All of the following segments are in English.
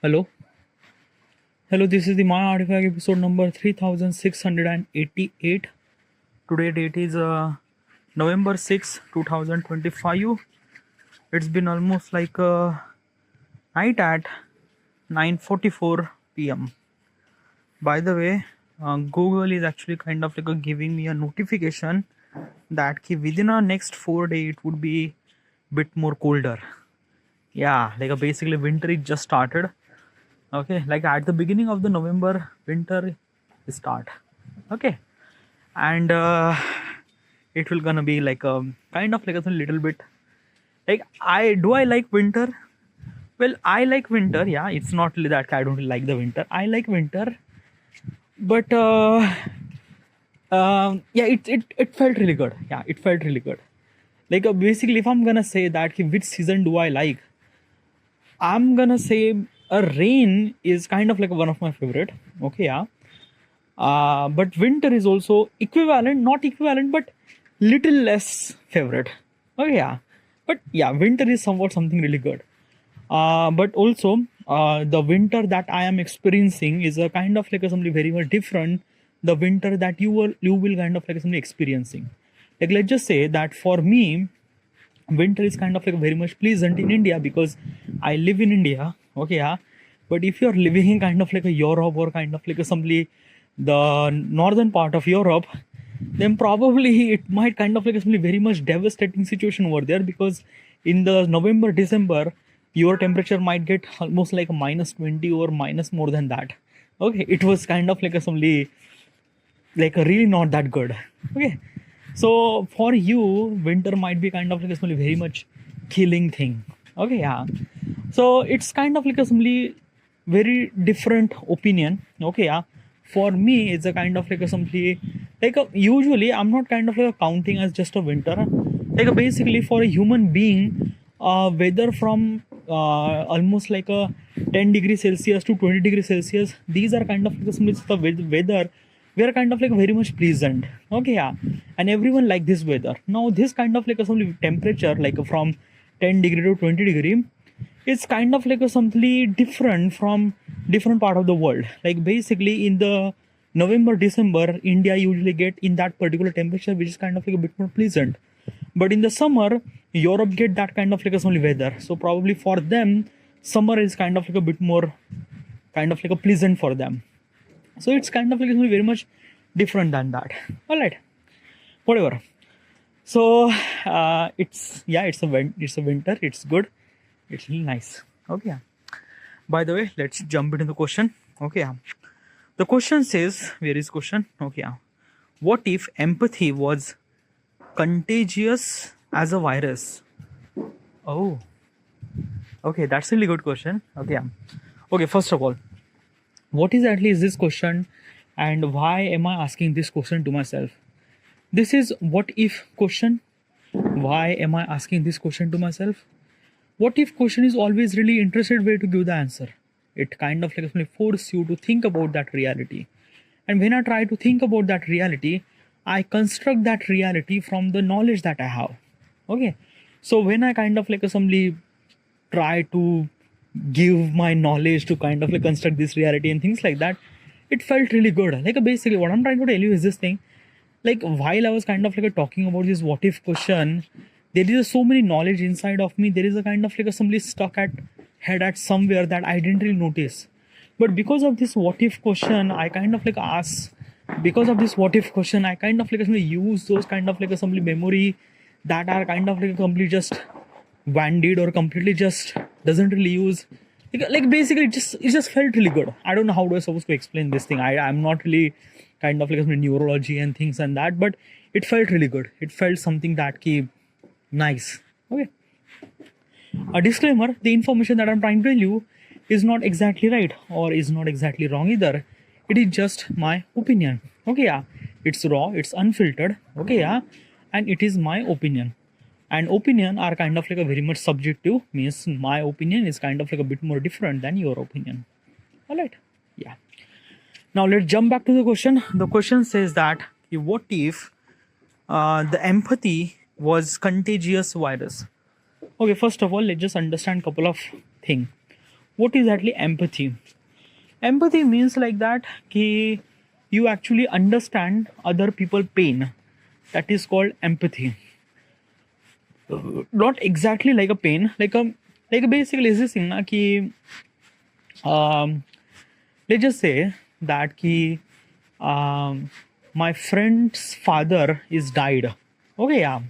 Hello. Hello, this is the My Artifact episode number 3688. Today date is November 6, 2025. It's been almost like night at 9:44 p.m. By the way, Google is actually kind of like giving me a notification that within our next 4 days it would be bit more colder. Yeah, basically winter is just started. Okay, like at the beginning of the November, winter start. Okay, and it will gonna be like kind of like a little bit like I like winter. Well, I like winter. Yeah, it's not really that I don't like the winter. I like winter, but yeah, it felt really good. Yeah, it felt really good. Like basically, if I'm gonna say that which season do I like, I'm gonna say a rain is kind of like one of my favorite. Okay, yeah. But winter is also equivalent, not equivalent, but little less favorite. Okay, yeah. But yeah, winter is somewhat something really good. But also, the winter that I am experiencing is a kind of like a something very much different. The winter that you will kind of like something experiencing. Like let's just say that for me, winter is kind of like very much pleasant in India because I live in India. Okay, yeah. But if you're living in kind of like a Europe or kind of like a simply the northern part of Europe, then probably it might kind of like a simply very much devastating situation over there because in the November, December, your temperature might get almost like a -20 or minus more than that. Okay, it was kind of like a simply like really not that good. Okay, so for you winter might be kind of like a simply very much killing thing. Okay, yeah. So it's kind of like a simply very different opinion. Okay, yeah. For me it's a kind of like a simply like usually I'm not kind of like counting as just a winter. Like basically for a human being, weather from almost like a 10 degrees Celsius to 20 degrees Celsius, these are kind of like the weather we are kind of like very much pleasant. Okay, yeah. And everyone like this weather. Now this kind of like a some temperature like from 10 degree to 20 degree, it's kind of like a something different from different part of the world. Like basically in the November, December, India usually get in that particular temperature which is kind of like a bit more pleasant. But in the summer, Europe get that kind of like a only weather. So probably for them, summer is kind of like a bit more kind of like a pleasant for them. So it's kind of like very much different than that. All right, whatever. So it's a winter. It's good. It's really nice. Okay. Yeah. By the way, let's jump into the question. Okay. Yeah. The question says, where is question? Okay. Yeah. What if empathy was contagious as a virus? Oh. Okay, that's a really good question. Okay. Yeah. Okay. First of all, what exactly is this question and why am I asking this question to myself? This is what if question. Why am I asking this question to myself? What if question is always really interested way to give the answer. It kind of like force you to think about that reality. And when I try to think about that reality, I construct that reality from the knowledge that I have. Okay. So when I kind of like assembly try to give my knowledge to kind of like construct this reality and things like that, it felt really good. Like basically what I'm trying to tell you is this thing. Like while I was kind of like talking about this what if question, there is so many knowledge inside of me. There is a kind of like somebody stuck at head at somewhere that I didn't really notice. But because of this what if question, I kind of like ask. Because of this what if question, I kind of like use those kind of like assembly memory that are kind of like completely just vanded or completely just doesn't really use. Like basically it just felt really good. I don't know how do I supposed to explain this thing. I'm not really kind of like neurology and things and that, but it felt really good. It felt something that keep nice. Okay. A disclaimer, the information that I'm trying to tell you is not exactly right or is not exactly wrong either. It is just my opinion. Okay, yeah. It's raw, it's unfiltered. Okay, yeah. And it is my opinion. And opinion are kind of like a very much subjective, means my opinion is kind of like a bit more different than your opinion. Alright. Yeah. Now let's jump back to the question. The question says that what if the empathy was contagious virus? Okay, first of all, let's just understand couple of things. what is actually empathy? Empathy means like that कि you actually understand other people pain. That is called empathy. Not exactly like a pain, like basically is this thing na कि um, let's just say that कि my friend's father is died. Okay, yeah.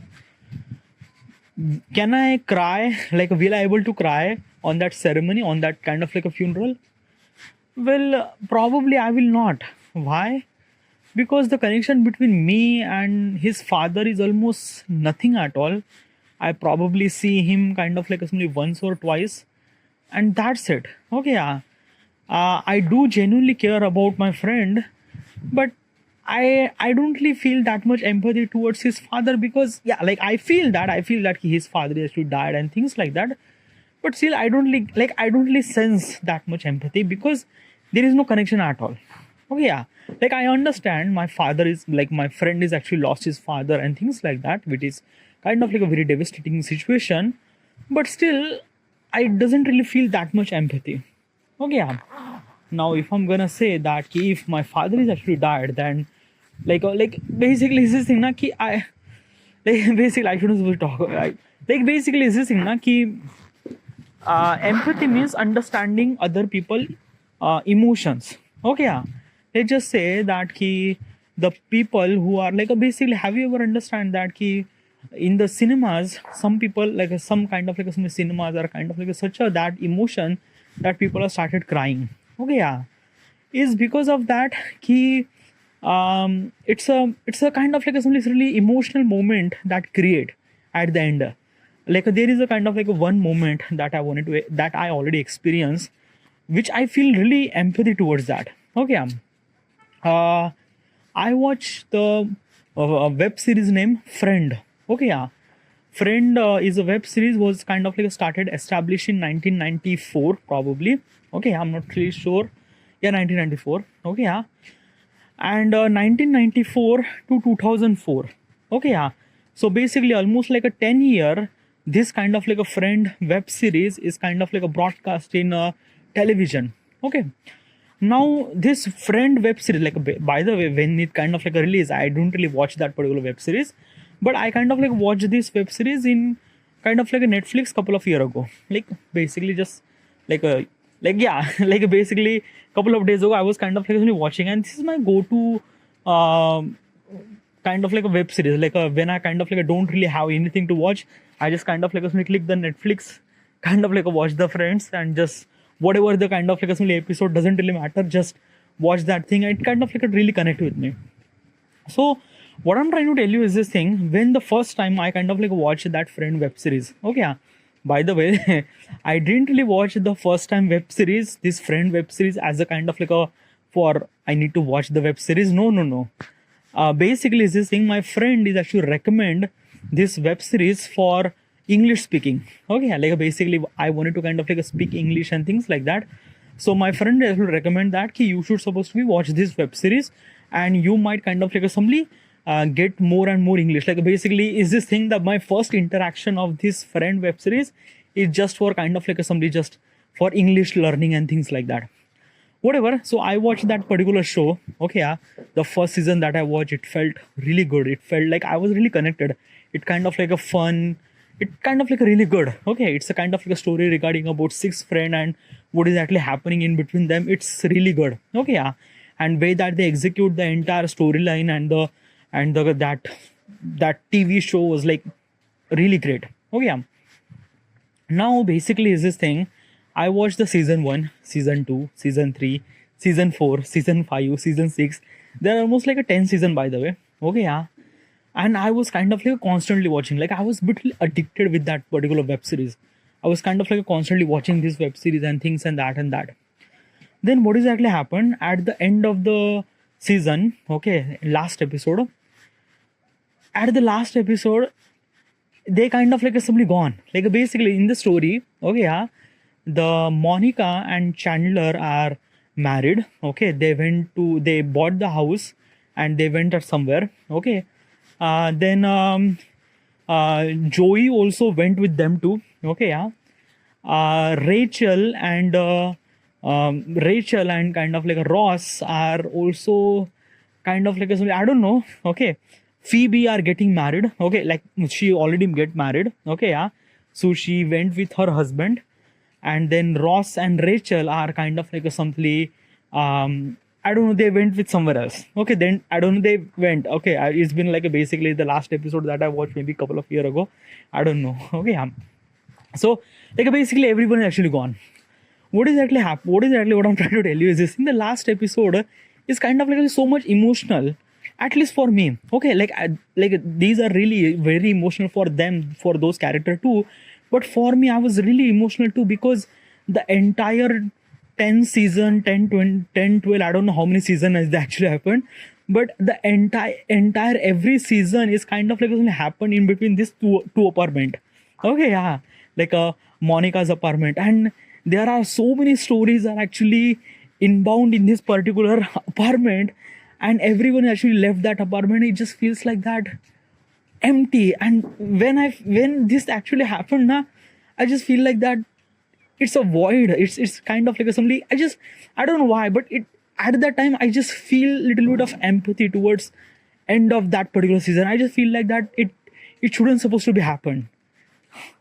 Can I cry? Like, will I able to cry on that ceremony, on that kind of like a funeral? Well, probably I will not. Why? Because the connection between me and his father is almost nothing at all. I probably see him kind of like only once or twice, and that's it. Okay, yeah. I do genuinely care about my friend, but I don't really feel that much empathy towards his father because yeah, like I feel that his father actually died and things like that, but still I don't really sense that much empathy because there is no connection at all. Okay, yeah, like I understand my father is like my friend is actually lost his father and things like that, which is kind of like a very devastating situation, but still I doesn't really feel that much empathy. Okay, yeah. Now if I'm gonna say that ki if my father is actually died, then like basically is this thing na ki I like basically I shouldn't supposed to talk like basically is this thing na ki empathy means understanding other people emotions. Okay, yeah. Let's just say that ki the people who are like basically have you ever understand that ki in the cinemas some people like some kind of like some cinemas are kind of like such a that emotion that people have started crying. Okay, yeah, is because of that ki it's a kind of like a some really emotional moment that create at the end. Like there is a kind of like a one moment that I wanted to that I already experienced, which I feel really empathy towards that. Okay, uh, I watched the web series named Friend. Okay, yeah. Friend is a web series was kind of like started established in 1994 probably. Okay, I'm not really sure. Yeah, 1994. Okay, yeah. And 1994 to 2004. Okay, yeah. So basically almost like a 10-year this kind of like a Friend web series is kind of like a broadcast in television. Okay, now this Friend web series like by the way when it kind of like a release I don't really watch that particular web series, but I kind of like watched this web series in kind of like a Netflix couple of year ago, like basically just like a like yeah like basically couple of days ago I was kind of like watching, and this is my go-to kind of like a web series like when I kind of like don't really have anything to watch, I just kind of like click the Netflix, kind of like watch the Friends and just whatever the kind of like a episode doesn't really matter, just watch that thing and it kind of like really connect with me. So what I'm trying to tell you is this thing, when the first time I kind of like watched that Friend web series. Okay, yeah. By the way I didn't really watch the first time web series, this Friend web series as a kind of like a for I need to watch the web series. No. Basically is this thing, my friend is actually recommend this web series for English speaking. Okay, like basically I wanted to kind of like speak English and things like that. So my friend will recommend that ki you should supposed to be watch this web series and you might kind of like assembly get more and more English. Like basically is this thing that my first interaction of this Friend web series is just for kind of like assembly just for English learning and things like that. Whatever. So I watched that particular show. Okay, yeah. The first season that I watched, it felt really good. It felt like I was really connected. It kind of like a fun. It kind of like a really good. Okay, it's a kind of like a story regarding about six friends and what is actually happening in between them. It's really good. Okay, yeah. And way that they execute the entire storyline and the that TV show was like really great. Okay, yeah. Now basically is this thing, I watched the season 1, season 2, season 3, season 4, season 5, season 6. There are almost like a 10 season by the way. Okay, yeah. And I was kind of like constantly watching. Like I was a bit addicted with that particular web series. I was kind of like constantly watching this web series and things and that and that. Then what exactly happened at the end of the season? Okay, last episode. At the last episode, they kind of like simply gone. Like basically in the story, okay, yeah, the Monica and Chandler are married. Okay, they bought the house and they went at somewhere. Okay, then Joey also went with them too. Okay, yeah. Rachel and kind of like Ross are also kind of like I don't know. Okay, Phoebe are getting married. Okay, like she already get married. Okay, yeah. So she went with her husband, and then Ross and Rachel are kind of like a simply I don't know, they went with somewhere else. Okay, then I don't know, they went. Okay, it's been like basically the last episode that I watched maybe a couple of years ago. I don't know. Okay, yeah. So like basically everyone is actually gone. What exactly happened? What I'm trying to tell you is this: in the last episode, is kind of like so much emotional. At least for me, okay, like these are really very emotional for them, for those character too. But for me, I was really emotional too, because the entire 10 season, 10, 20, 10, 12, I don't know how many season has actually happened, but the entire every season is kind of like only happened in between this two apartment. Okay, yeah, like Monica's apartment, and there are so many stories are actually inbound in this particular apartment, and everyone actually left that apartment. It just feels like that empty. And when this actually happened now, I just feel like that it's a void. It's kind of like a somebody, I don't know why, but it at that time I just feel little bit of empathy towards end of that particular season. I just feel like that it shouldn't supposed to be happen.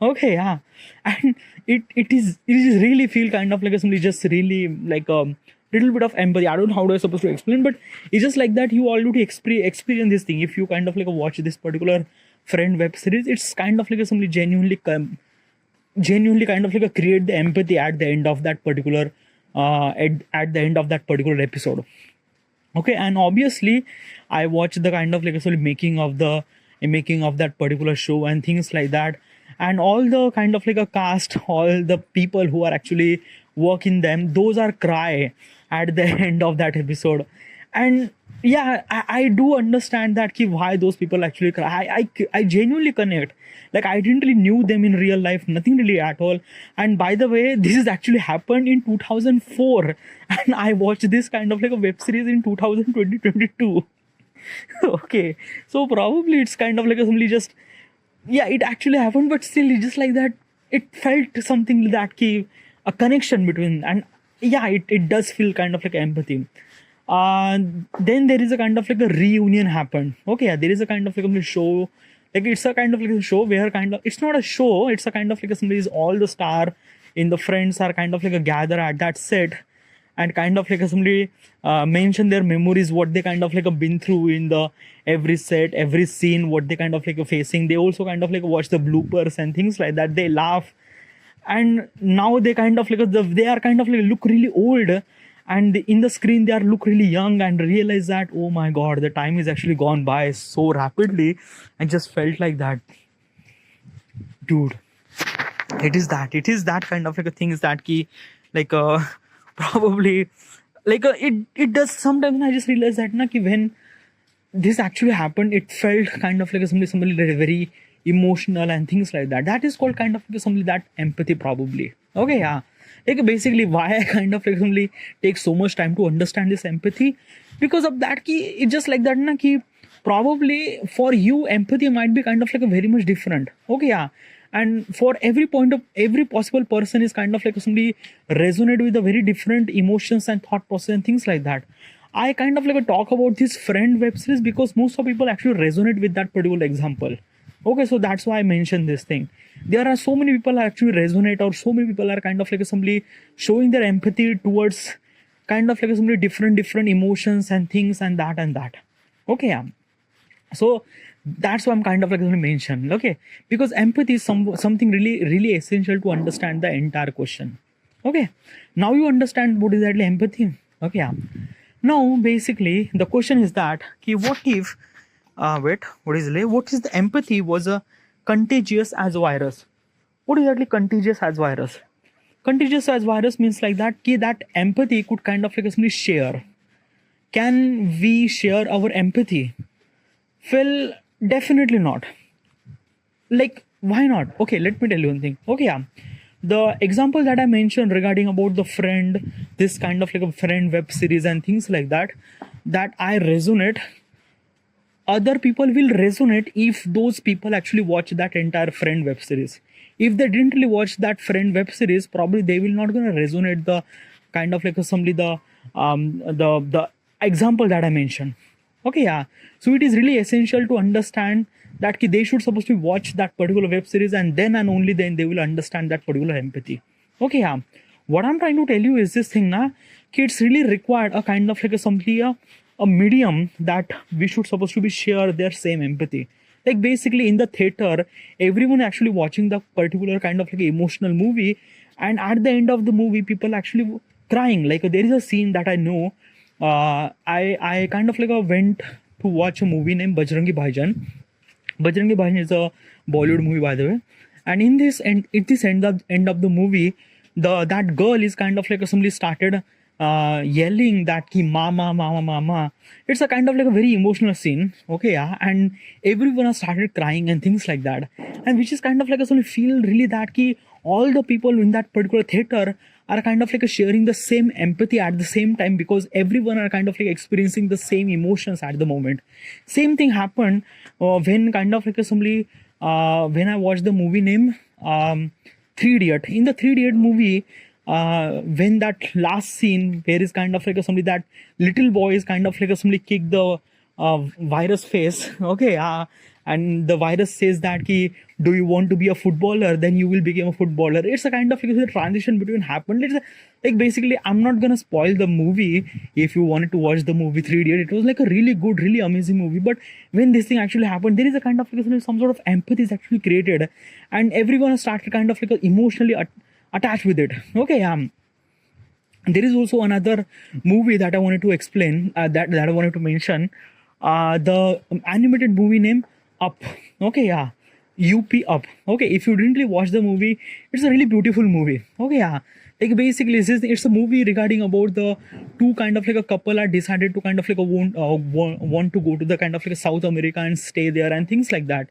Okay, yeah. And it is really feel kind of like a somebody just really like a little bit of empathy. I don't know how do I supposed to explain, but it's just like that you already experience this thing. If you kind of like watch this particular Friend web series, it's kind of like a somebody genuinely kind of like a create the empathy at the end of that particular at the end of that particular episode. Okay, and obviously I watched the kind of like sort of making of that particular show and things like that, and all the kind of like a cast, all the people who are actually working them, those are cry at the end of that episode. And yeah, I do understand that why those people actually cry. I genuinely connect. Like I didn't really knew them in real life, nothing really at all. And by the way, this is actually happened in 2004, and I watched this kind of like a web series in 2022. Okay, so probably it's kind of like a simply just, yeah, it actually happened, but still it's just like that it felt something that key a connection between. And yeah, it does feel kind of like empathy. Then there is a kind of like a reunion happened. Okay, yeah, there is a kind of like a show, like it's a kind of like a show where kind of, it's not a show, it's a kind of like a somebody's all the star in the Friends are kind of like a gather at that set, and kind of like somebody mention their memories, what they kind of like been through in the every set, every scene, what they kind of like facing. They also kind of like watch the bloopers and things like that. They laugh, and now they kind of like they are kind of like look really old, and in the screen they are look really young, and realize that, oh my god, the time is actually gone by so rapidly. I just felt like that, dude. It is that kind of like a things that key, like probably like it does sometimes. I just realized that na, ki when this actually happened, it felt kind of like somebody very emotional and things like that. That is called kind of like something that empathy probably. Okay, yeah. Like basically why I kind of like somebody take so much time to understand this empathy, because of that key. It's just like that na, ki probably for you empathy might be kind of like a very much different. Okay, yeah. And for every point of every possible person is kind of like somebody resonate with a very different emotions and thought process and things like that. I kind of like talk about this Friend web series because most of people actually resonate with that particular example. Okay, so that's why I mentioned this thing. There are so many people actually resonate, or so many people are kind of like somebody showing their empathy towards kind of like somebody different emotions and things and that and that. Okay, yeah. So that's why I'm kind of like going to mention. Okay, because empathy is something really essential to understand the entire question. Okay, now you understand what is exactly empathy. Okay, yeah. Now basically the question is that what if what is the empathy was a contagious as virus? What is exactly contagious as virus? Contagious as virus means like that that empathy could kind of like somebody share. Can we share our empathy? Well, definitely not. Like, why not? Okay, let me tell you one thing. Okay, yeah. The example that I mentioned regarding about the Friend, this kind of like a Friend web series and things like that, that I resonate, other people will resonate if those people actually watch that entire Friend web series. if they didn't really watch that friend web series, probably they will not gonna resonate the kind of like assembly the example that I mentioned. Okay, yeah. So it is really essential to understand that they should supposed to watch that particular web series, and then and only then they will understand that particular empathy. Okay, yeah. What I'm trying to tell you is this thing, na, kids really required a kind of like a medium that we should supposed to be share their same empathy. Like basically in the theater, everyone actually watching the particular kind of like emotional movie, and at the end of the movie, people actually crying. Like there is a scene that I know. I kind of like went to watch a movie named Bajrangi Bhaijaan. Bajrangi Bhaijaan is a Bollywood movie, by the way. And in this end of the movie, that girl is kind of like somebody started yelling that ki mama mama mama. It's a kind of like a very emotional scene. Okay, yeah, and everyone has started crying and things like that, and which is kind of like a feel really that ki all the people in that particular theater are kind of like sharing the same empathy at the same time, because everyone are kind of like experiencing the same emotions at the moment. Same thing happened when kind of like somebody when I watched the movie named Three Idiot. In the Three Idiot movie, when that last scene where is kind of like somebody, that little boy is kind of like somebody kick the virus face. Okay, and the virus says that ki, do you want to be a footballer, then you will become a footballer. It's a kind of like a transition between happened. It's like basically, I'm not gonna spoil the movie. If you wanted to watch the movie Three Idiot, it was like a really good, really amazing movie. But when this thing actually happened, there is a kind of like some sort of empathy is actually created, and everyone started kind of like emotionally attached with it. Okay, there is also another movie that I wanted to explain, that I wanted to mention, the animated movie name Up. Okay, yeah, Up. Okay, if you didn't really watch the movie, it's a really beautiful movie. Okay, yeah, like basically it's a movie regarding about the two kind of like a couple are decided to kind of like want to go to the kind of like South America and stay there and things like that,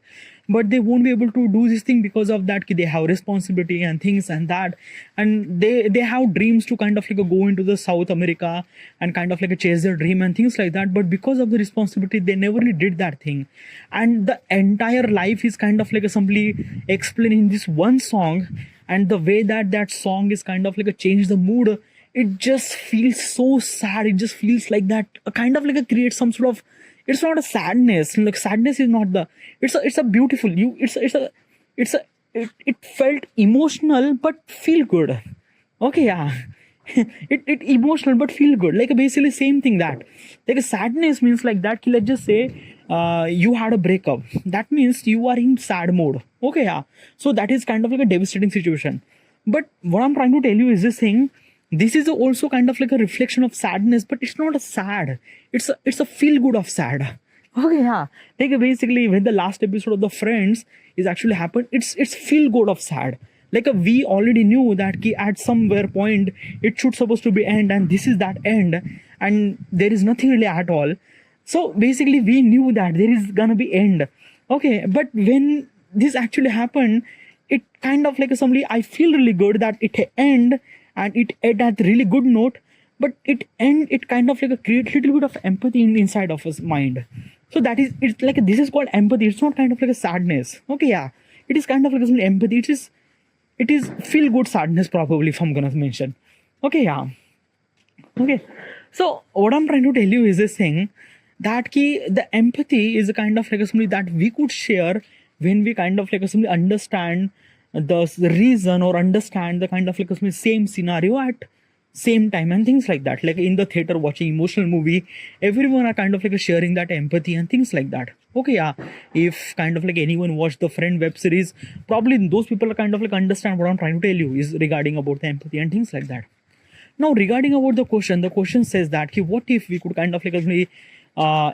but they won't be able to do this thing because of that they have responsibility and things and that, and they have dreams to kind of like go into the South America and kind of like chase their dream and things like that, but because of the responsibility they never really did that thing, and the entire life is kind of like simply explaining this one song, and the way that that song is kind of like a change the mood, it just feels so sad. It just feels like that kind of like a creates some sort of, it's not a sadness, like sadness is not the, it's a beautiful you it felt emotional but feel good. Okay, yeah. It emotional but feel good, like basically same thing, that like a sadness means like that let's just say you had a breakup, that means you are in sad mode. Okay, yeah, so that is kind of like a devastating situation. But what I'm trying to tell you is this thing, this is also kind of like a reflection of sadness, but it's not a sad, it's a feel good of sad. Okay, yeah, like basically when the last episode of the Friends is actually happened, it's feel good of sad. Like we already knew that at somewhere point it should supposed to be end, and this is that end, and there is nothing really at all. So basically we knew that there is gonna be end. Okay, but when this actually happened, it kind of like somebody, I feel really good that it end, and it end at really good note, but it kind of like a create little bit of empathy inside of his mind. So that is, it's like this is called empathy. It's not kind of like a sadness. Okay, yeah, it is kind of like some empathy. It is feel good sadness, probably, if I'm gonna mention. Okay, yeah. Okay, so what I'm trying to tell you is this thing, that the empathy is a kind of like something that we could share when we kind of like something understand the reason, or understand the kind of like a same scenario at same time and things like that. Like in the theater watching emotional movie, everyone are kind of like sharing that empathy and things like that. Okay, yeah, if kind of like anyone watched the Friend web series, probably those people are kind of like understand what I'm trying to tell you is regarding about the empathy and things like that. Now regarding about the question says that what if we could kind of like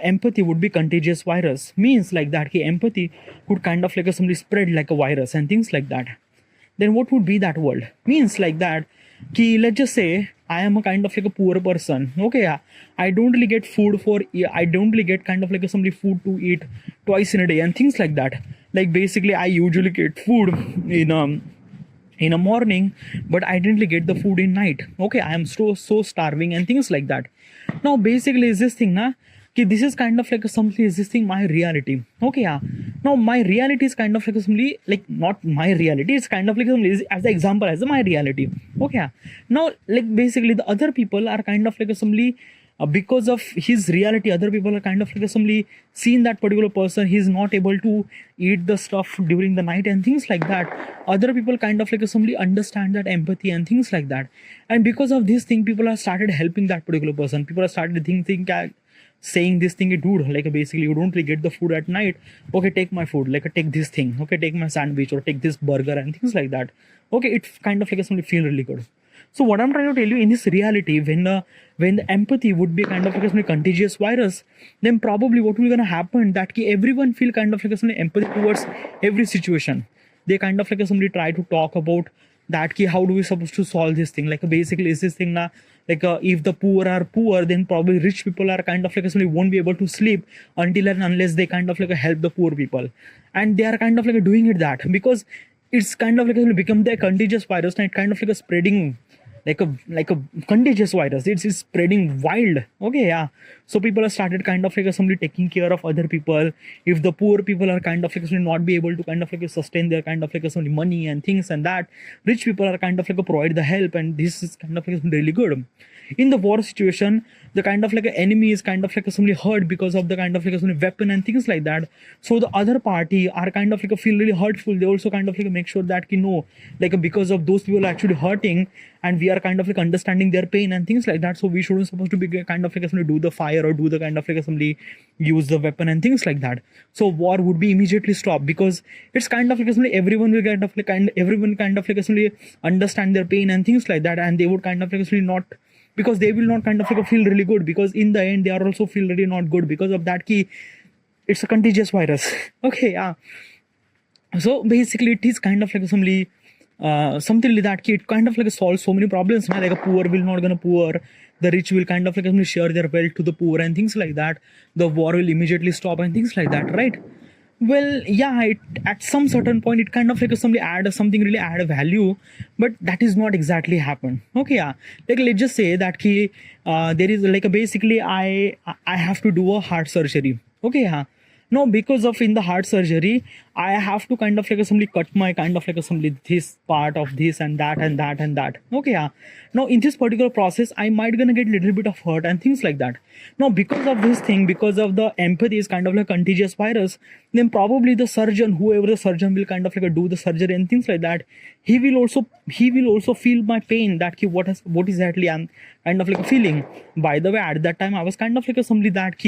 empathy would be contagious virus, means like that empathy could kind of like somebody spread like a virus and things like that. Then what would be that world? Means like that let's just say I am a kind of like a poor person. Okay, yeah, I don't really get food I don't really get kind of like somebody food to eat twice in a day and things like that. Like basically I usually get food in a morning, but I didn't really get the food in night. Okay, I am so starving and things like that. Now basically is this thing, okay, this is kind of like something existing my reality. Okay, yeah. Now my reality is kind of like simply like not my reality, it's kind of like as the example as my reality. Okay, yeah. Now like basically the other people are kind of like simply because of his reality, other people are kind of like simply seen that particular person, he's not able to eat the stuff during the night and things like that. Other people kind of like simply understand that empathy and things like that, and because of this thing people have started helping that particular person. People have started thinking saying this thing, dude, like basically you don't really get the food at night, okay, take my food, like take this thing, okay, take my sandwich or take this burger and things like that. Okay, it kind of like simply feel really good. So what I'm trying to tell you, in this reality, when the empathy would be kind of like a contagious virus, then probably what will gonna happen that everyone feel kind of like a empathy towards every situation. They kind of like somebody try to talk about that how do we supposed to solve this thing, like basically is this thing now, like if the poor are poor, then probably rich people are kind of like somebody won't be able to sleep until and unless they kind of like help the poor people, and they are kind of like doing it that because it's kind of like become the contagious virus and it kind of like a spreading like a contagious virus. It's spreading wild. Okay, yeah. So people have started kind of like somebody taking care of other people. If the poor people are kind of like not be able to kind of like sustain their kind of like some money and things and that, rich people are kind of like provide the help, and this is kind of like really good. In the war situation, the kind of like enemy is kind of like somebody hurt because of the kind of like some weapon and things like that. So the other party are kind of like feel really hurtful. They also kind of like make sure that like because of those people are actually hurting, and we are kind of like understanding their pain and things like that. So we shouldn't supposed to be kind of like somebody do the fire or do the kind of like somebody use the weapon and things like that. So war would be immediately stopped because it's kind of like somebody everyone will kind of like everyone kind of like somebody understand their pain and things like that, and they would kind of like not, because they will not kind of like feel really good, because in the end they are also feel really not good because of that it's a contagious virus. Okay, yeah. So basically it is kind of like something like that it kind of like solves so many problems. Like a poor will not gonna poor, the rich will kind of like share their wealth to the poor and things like that. The war will immediately stop and things like that, right? Well, yeah, at some certain point it kind of like somebody add something really add a value, but that is not exactly happen. Okay, yeah. Like let's just say that there is like basically I have to do a heart surgery. Okay, yeah. No, because of in the heart surgery, I have to kind of like somebody cut my kind of like somebody this part of this and that and that and that. Okay, yeah. Now in this particular process, I might gonna get little bit of hurt and things like that. Now because of this thing, because of the empathy is kind of like contagious virus, then probably the surgeon, whoever the surgeon will kind of like do the surgery and things like that, he will also feel my pain, that what is exactly I'm kind of like feeling. By the way, at that time I was kind of like somebody that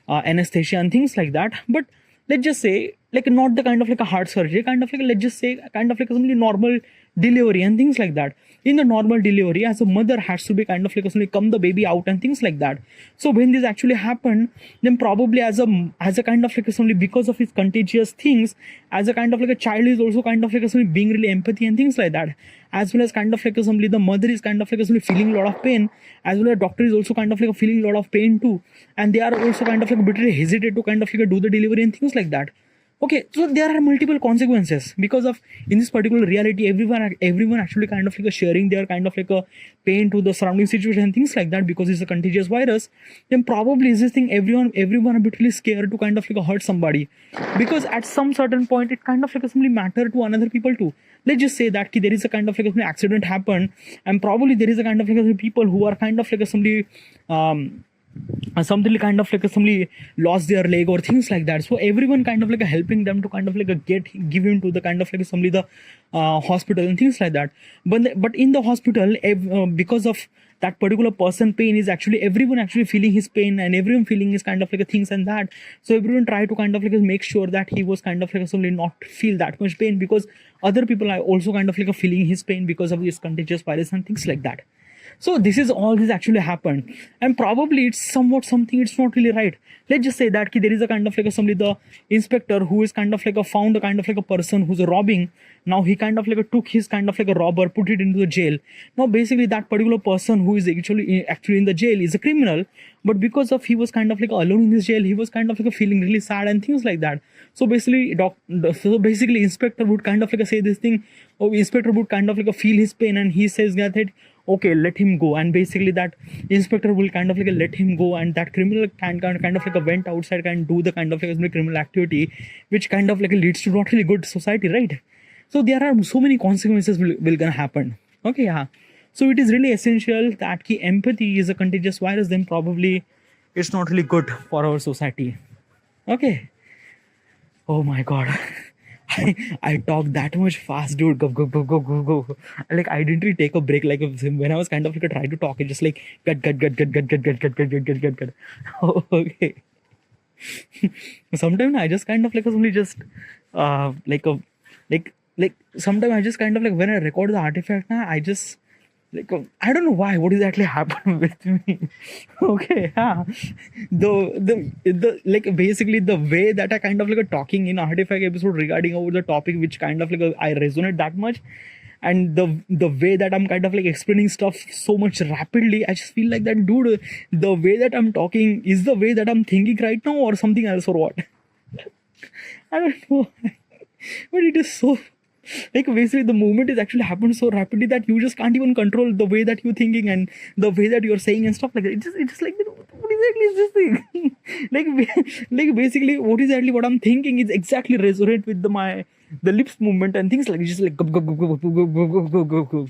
anesthesia and things like that. But let's just say like not the kind of like a heart surgery, kind of like let's just say kind of like something normal delivery and things like that. In the normal delivery, as a mother has to be kind of like something come the baby out and things like that. So when this actually happened, then probably as a kind of like something because of his contagious things, as a kind of like a child is also kind of like something being really empathy and things like that, as well as kind of like somebody the mother is kind of like somebody feeling a lot of pain, as well as doctor is also kind of like feeling a lot of pain too, and they are also kind of like a bit hesitate to kind of like do the delivery and things like that. Okay, so there are multiple consequences because of in this particular reality, everyone actually kind of like sharing their kind of like a pain to the surrounding situation and things like that, because it's a contagious virus. Then probably is this thing everyone a bit really scared to kind of like hurt somebody, because at some certain point it kind of like simply matter to another people too. Let's just say that there is a kind of like an accident happen, and probably there is a kind of like people who are kind of like somebody something kind of like somebody lost their leg or things like that. So everyone kind of like helping them to kind of like give him to the kind of like somebody the hospital and things like that. But in the hospital, because of that particular person pain is actually everyone actually feeling his pain, and everyone feeling his kind of like things and that. So everyone try to kind of like make sure that he was kind of like somebody not feel that much pain, because other people are also kind of like feeling his pain because of this contagious virus and things like that. So this is all this actually happened, and probably it's somewhat something it's not really right. Let's just say that there is a kind of like somebody the inspector who is kind of like found a kind of like a person who's robbing. Now he kind of like took his kind of like a robber, put it into the jail. Now basically that particular person who is actually in the jail is a criminal, but because of he was kind of like alone in this jail, he was kind of like feeling really sad and things like that. So basically inspector would kind of like say this thing, or inspector would kind of like feel his pain, and he says that okay, let him go, and basically that inspector will kind of like let him go, and that criminal kind of like went outside and do the kind of like criminal activity, which kind of like leads to not really good society, right? So there are so many consequences will gonna happen. Okay, yeah. So it is really essential that ki empathy is a contagious virus, then probably it's not really good for our society. Okay. Oh my god. I talk that much fast, dude. Go, go, go, go, go, go. Like I didn't really take a break. Like when I was kind of like trying to talk, it just like gut. Okay. Sometimes I just kind of like only just like a like sometimes I just kind of like when I record the artifact now, I just like I don't know why what exactly happened with me. Okay, yeah. The like basically the way that I kind of like talking in artifact episode regarding over the topic which kind of like I resonate that much, and the way that I'm kind of like explaining stuff so much rapidly, I just feel like that, dude, the way that I'm talking is the way that I'm thinking right now or something else or what. I don't know. But it is so like basically the movement is actually happened so rapidly that you just can't even control the way that you're thinking and the way that you're saying and stuff like that. It's just like, what exactly is this thing? like basically what exactly what I'm thinking is exactly resonate with the lips movement and things like it's just like go.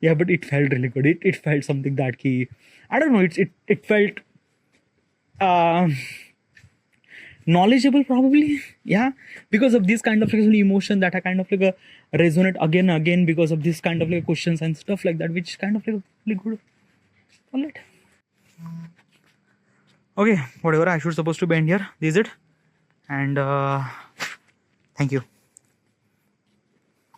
Yeah, but it felt really good. It felt something that key. I don't know. It felt knowledgeable probably, yeah, because of this kind of like emotion that I kind of like resonate again and again because of this kind of like questions and stuff like that, which kind of like really good. All right. Okay, whatever. I should supposed to be end here. This is it, and thank you.